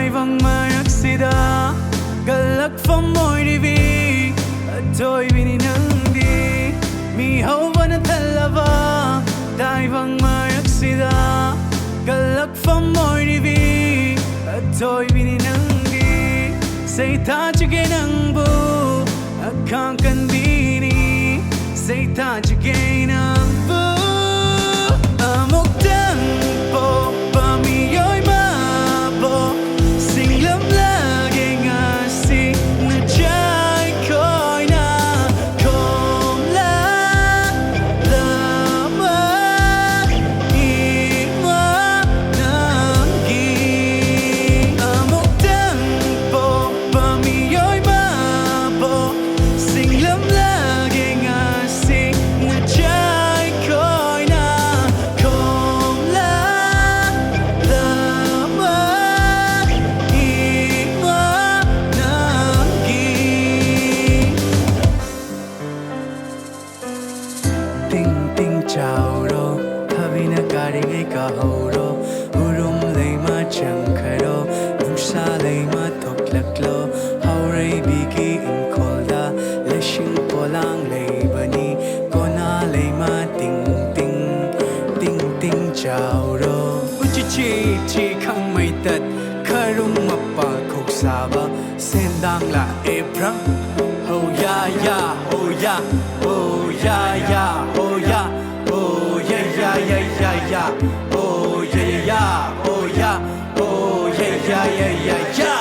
taibang maraksida galakfam oiribi oibiri nangdi mi hauvana thalava taibang maraksida galakfam oiribi oibiri nangdi say tajige nangbu akang kanbini say tajige nangbu amungdang pokpa mi oima bo singlam lagi ngasi ngajai koina komla lama ima nanggi amungdang pokpa mi oima bo singlam lagi ngasi ngajai koina komla lama ima nanggi ting ting chao ro khabina kari ngai ka ho ro urum lei ma chang kharo nusa lei ma thoklak lo haurai bi ki in kholda leshing polang lei bani kona lei ma ting ting ting ting chao ro uchi chi chi khang mai tat kharum mappa khoksaba sendang la ebrang ho ya ya ho ya ho ya ya ho ya ho ya ya ya ya ya ho ya ya ho ya ho ya ya ya ya ya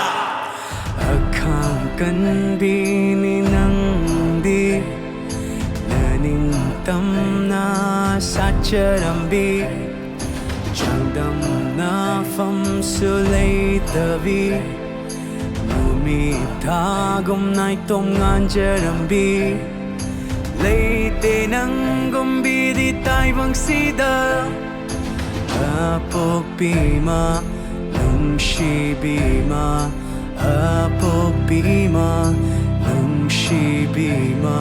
akang kan bini nangdi learning tam na sacharambi changdam na fam sulay tavi mumi thagum nai tom nganjarambi leite nang gumbi di taibang sida Apokpi Ema Bima Apokpi Ema Bima